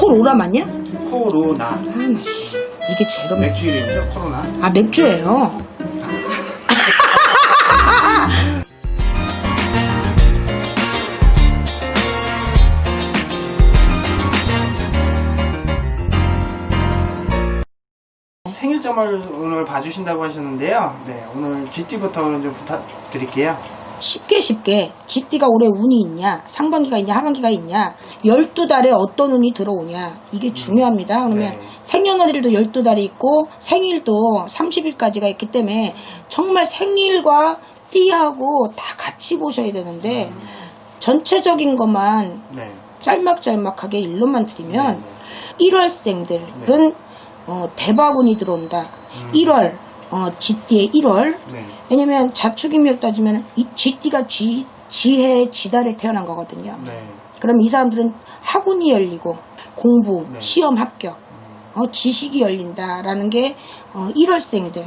코로나 맞냐? 코로나. 아, 나 씨. 이게 제로 맥주 이름이죠? 코로나. 아, 맥주예요. 생일점을 오늘 봐주신다고 하셨는데요. 네, 오늘 GT부터 좀 부탁드릴게요. 쉽게 GT가 올해 운이 있냐, 상반기가 있냐, 하반기가 있냐, 12달에 어떤 운이 들어오냐, 이게 중요합니다. 그러면 네. 생년월일도 12달이 있고 생일도 30일까지가 있기 때문에 정말 생일과 띠하고 다 같이 보셔야 되는데 전체적인 것만 네. 짤막짤막하게 일로만 드리면 네. 1월생들은 대박운이 들어온다. 1월 GT의 1월. 네. 왜냐면 자축인묘 따지면 이 GT가 지해 지달에 태어난 거거든요. 네. 그럼 이 사람들은 학운이 열리고 공부, 네. 시험 합격, 지식이 열린다라는 게 1월생들.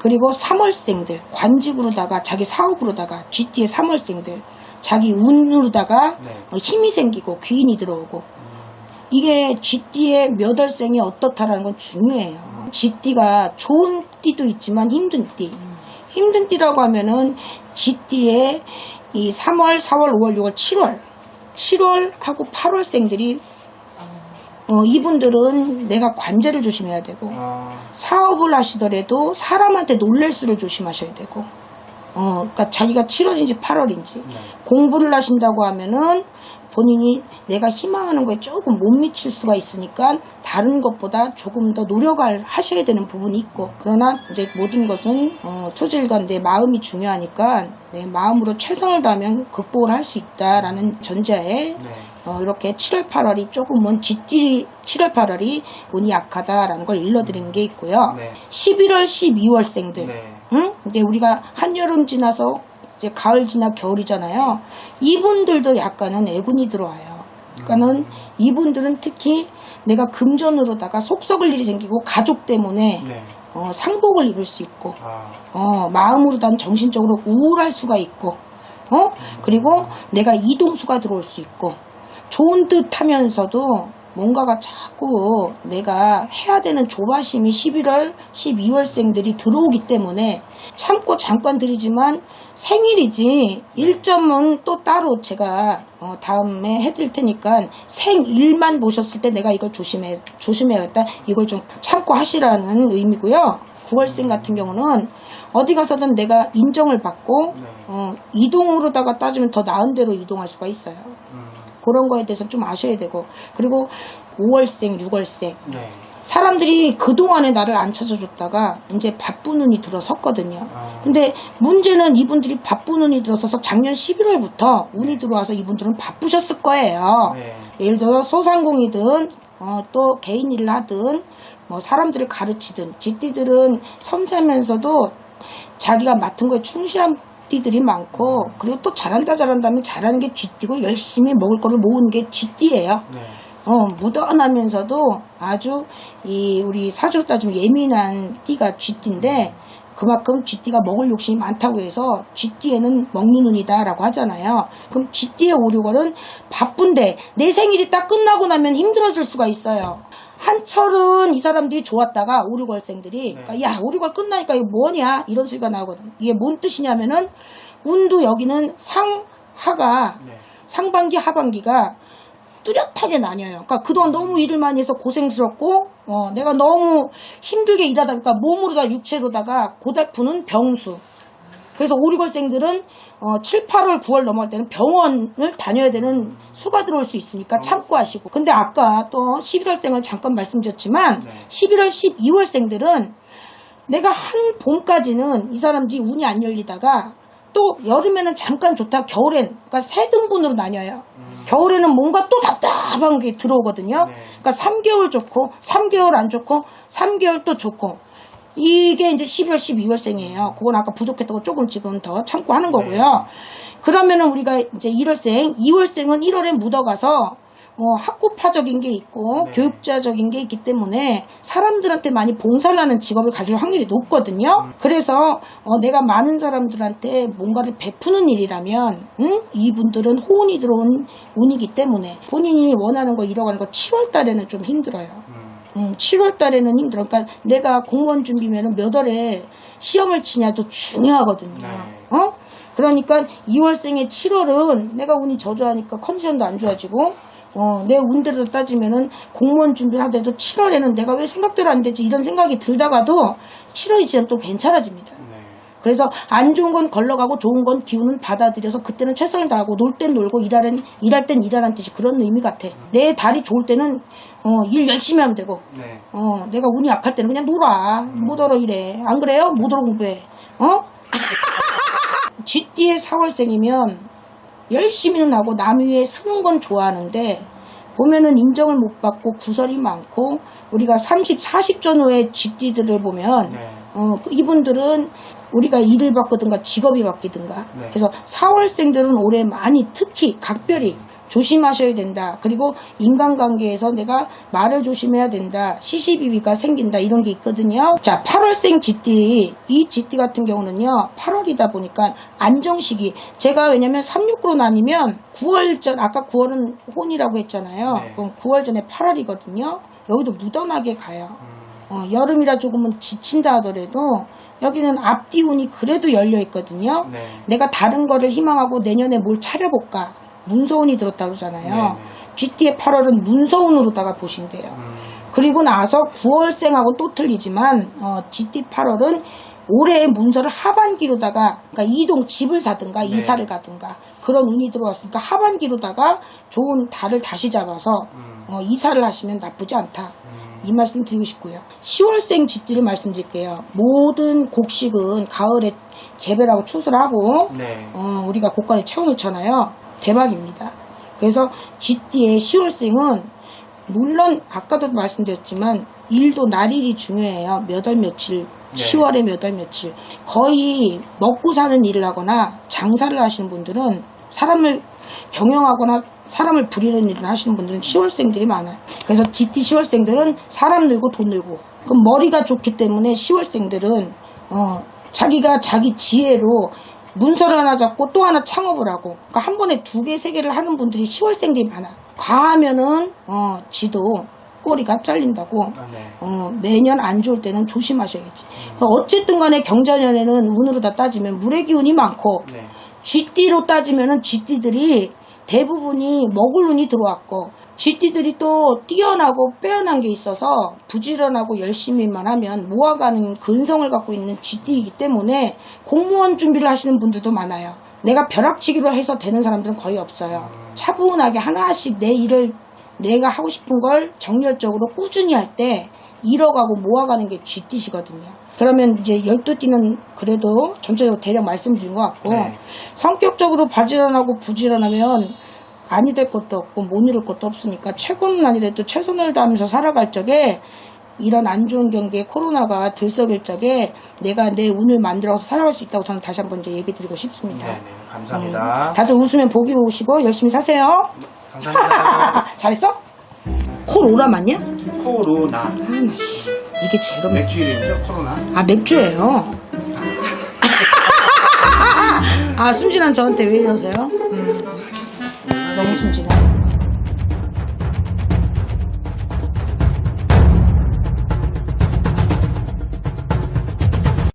그리고 3월생들 관직으로다가 자기 사업으로다가 GT의 3월생들 자기 운으로다가 네. 힘이 생기고 귀인이 들어오고 이게 GT의 몇 월생이 어떻다라는 건 중요해요. GT가 좋은 띠도 있지만 힘든 띠. 힘든 띠라고 하면은 GT의 이 3월, 4월, 5월, 6월, 7월. 7월하고 8월생들이 이분들은 내가 관제를 조심해야 되고 사업을 하시더라도 사람한테 놀랄 수를 조심하셔야 되고 그러니까 자기가 7월인지 8월인지 네. 공부를 하신다고 하면은 본인이 내가 희망하는 거에 조금 못 미칠 수가 있으니까 다른 것보다 조금 더 노력을 하셔야 되는 부분이 있고 그러나 이제 모든 것은 초질간 내 마음이 중요하니까 내 마음으로 최선을 다하면 극복을 할 수 있다라는 전제하에 네. 이렇게 7월 8월이 조금은 GT 7월 8월이 운이 약하다라는 걸 일러드리는 게 있고요. 네. 11월 12월생들 네. 응? 근데 우리가 한여름 지나서 이제 가을 지나 겨울이잖아요. 이분들도 약간은 애군이 들어와요. 그러니까는 이분들은 특히 내가 금전으로다가 속 썩을 일이 생기고 가족 때문에 네. 상복을 입을 수 있고 마음으로든 정신적으로 우울할 수가 있고 그리고 내가 이동수가 들어올 수 있고 좋은 듯 하면서도 뭔가가 자꾸 내가 해야 되는 조바심이 11월, 12월생들이 들어오기 때문에 참고 잠깐 드리지만 생일이지 일점은 또 따로 제가 다음에 해드릴 테니까 생일만 보셨을 때 내가 이걸 조심해야겠다. 이걸 좀 참고 하시라는 의미고요. 9월생 같은 경우는 어디 가서든 내가 인정을 받고 이동으로다가 따지면 더 나은 데로 이동할 수가 있어요. 그런 거에 대해서 좀 아셔야 되고 그리고 5월생, 6월생 네. 사람들이 그동안에 나를 안 찾아줬다가 이제 바쁜 운이 들어섰거든요. 근데 문제는 이분들이 바쁜 운이 들어서서 작년 11월부터 운이 들어와서 이분들은 바쁘셨을 거예요. 네. 예를 들어 소상공이든 또 개인 일을 하든 뭐 사람들을 가르치든 GT들은 섬세하면서도 자기가 맡은 거에 충실한 띠들이 많고 그리고 또 잘한다 하면 잘하는 게 GT고 열심히 먹을 거를 모으는 게 GT예요. 네. 무던하면서도 아주 우리 사주로 따지면 예민한 띠가 GT인데 그만큼 GT가 먹을 욕심이 많다고 해서 GT에는 먹는 운이다라고 하잖아요. 그럼 GT의 5, 6월은 바쁜데 내 생일이 딱 끝나고 나면 힘들어질 수가 있어요. 한철은 이 사람들이 좋았다가 5, 6월생들이 그러니까 야 5, 6월 끝나니까 이거 뭐냐 이런 소리가 나오거든. 이게 뭔 뜻이냐면은 운도 여기는 상하가 네. 상반기 하반기가 뚜렷하게 나뉘어요. 그러니까 그동안 너무 일을 많이 해서 고생스럽고 내가 너무 힘들게 일하다 보니까 몸으로다 육체로다가 고달프는 병수. 그래서 5, 6월생들은 7, 8월, 9월 넘어갈 때는 병원을 다녀야 되는 수가 들어올 수 있으니까 참고 하시고. 근데 아까 또 11월생을 잠깐 말씀드렸지만 11월, 12월생들은 내가 한 봄까지는 이 사람들이 운이 안 열리다가 또 여름에는 잠깐 좋다. 겨울엔 그러니까 세 등분으로 나뉘어요. 겨울에는 뭔가 또 답답한 게 들어오거든요. 그러니까 3개월 좋고 3개월 안 좋고 3개월 또 좋고 이게 이제 11월 12월생이에요. 그건 아까 부족했다고 조금 지금 더 참고하는 거고요. 그러면은 우리가 이제 1월생 2월생은 1월에 묻어가서 학구파적인 게 있고 네. 교육자적인 게 있기 때문에 사람들한테 많이 봉사를 하는 직업을 가질 확률이 높거든요. 그래서 내가 많은 사람들한테 뭔가를 베푸는 일이라면 이분들은 호운이 들어온 운이기 때문에 본인이 원하는 거 이뤄가는 거 7월 달에는 좀 힘들어요. 7월 달에는 힘들어. 그러니까 내가 공무원 준비면은 몇 월에 시험을 치냐도 중요하거든요. 네. 그러니까 2월생의 7월은 내가 운이 저조하니까 컨디션도 안 좋아지고 내 운대로 따지면은 공무원 준비를 하더라도 7월에는 내가 왜 생각대로 안 되지 이런 생각이 들다가도 7월이 지나면 또 괜찮아집니다. 네. 그래서 안 좋은 건 걸러가고 좋은 건 기운은 받아들여서 그때는 최선을 다하고 놀 땐 놀고 일할 땐 일하라는 뜻이 그런 의미 같아. 내 달이 좋을 때는 일 열심히 하면 되고 네. 내가 운이 약할 때는 그냥 놀아. 못 얼어 일해. 안 그래요? 못 얼어 공부해. 쥐띠의 4월생이면 열심히는 하고 남 위에 서는 건 좋아하는데 보면은 인정을 못 받고 구설이 많고 우리가 30, 40 전후의 쥐띠들을 보면 네. 이분들은 우리가 일을 바꾸든가 직업이 바뀌든가 네. 그래서 4월생들은 올해 많이 특히 각별히 조심하셔야 된다. 그리고 인간관계에서 내가 말을 조심해야 된다. 시시비비가 생긴다. 이런 게 있거든요. 자, 8월생 쥐띠. 이 쥐띠 같은 경우는요. 8월이다 보니까 안정시기. 제가 왜냐면 369로 나뉘면 9월 전, 아까 9월은 혼이라고 했잖아요. 네. 그럼 9월 전에 8월이거든요. 여기도 무던하게 가요. 여름이라 조금은 지친다 하더라도 여기는 앞뒤 운이 그래도 열려 있거든요. 네. 내가 다른 거를 희망하고 내년에 뭘 차려볼까. 문서운이 들었다고 그러잖아요. 네네. 쥐띠의 8월은 문서운으로다가 보신대요. 그리고 나서 9월생하고 또 틀리지만 쥐띠 8월은 올해의 문서를 하반기로다가 그러니까 이동 집을 사든가 네. 이사를 가든가 그런 운이 들어왔으니까 하반기로다가 좋은 달을 다시 잡아서 이사를 하시면 나쁘지 않다. 이 말씀 드리고 싶고요. 10월생 쥐띠를 말씀드릴게요. 모든 곡식은 가을에 재배를 하고 추수를 하고 네. 우리가 곡간에 채워놓잖아요. 대박입니다. 그래서 쥐띠의 10월생은 물론 아까도 말씀드렸지만 일도 날일이 중요해요. 몇 월 며칠, 네. 10월에 몇 월 며칠. 거의 먹고 사는 일을 하거나 장사를 하시는 분들은 사람을 경영하거나 사람을 부리는 일을 하시는 분들은 10월생들이 많아요. 그래서 쥐띠 10월생들은 사람 늘고 돈 늘고 그럼 머리가 좋기 때문에 10월생들은 자기가 자기 지혜로 문서를 하나 잡고 또 하나 창업을 하고 그러니까 한 번에 2개, 3개를 하는 분들이 10월생들이 많아. 과하면은 지도 꼬리가 잘린다고. 네. 매년 안 좋을 때는 조심하셔야겠지. 어쨌든 간에 경자년에는 운으로 다 따지면 물의 기운이 많고 네. 쥐띠로 따지면은 쥐띠들이 대부분이 먹을 운이 들어왔고 쥐띠들이 또 뛰어나고 빼어난 게 있어서 부지런하고 열심히만 하면 모아가는 근성을 갖고 있는 쥐띠이기 때문에 공무원 준비를 하시는 분들도 많아요. 내가 벼락치기로 해서 되는 사람들은 거의 없어요. 차분하게 하나씩 내 일을 내가 하고 싶은 걸 정열적으로 꾸준히 할 때 잃어가고 모아가는 게 쥐띠시거든요. 그러면 이제 12띠는 그래도 전체적으로 대략 말씀드린 것 같고 네. 성격적으로 바지런하고 부지런하면 아니 될 것도 없고 못 이룰 것도 없으니까 최고는 아니래도 최선을 다하면서 살아갈 적에 이런 안 좋은 경기에 코로나가 들썩일 적에 내가 내 운을 만들어서 살아갈 수 있다고 저는 다시 한번 이제 얘기 드리고 싶습니다. 네, 감사합니다. 다들 웃으면 복이 오시고 열심히 사세요. 감사합니다. 잘했어? 코로나 맞냐? 코로나. 아, 나 씨. 이게 제일 없네. 맥주 이름이죠? 코로나. 아, 맥주예요. 아, 순진한 저한테 왜 이러세요? 너무 순진해.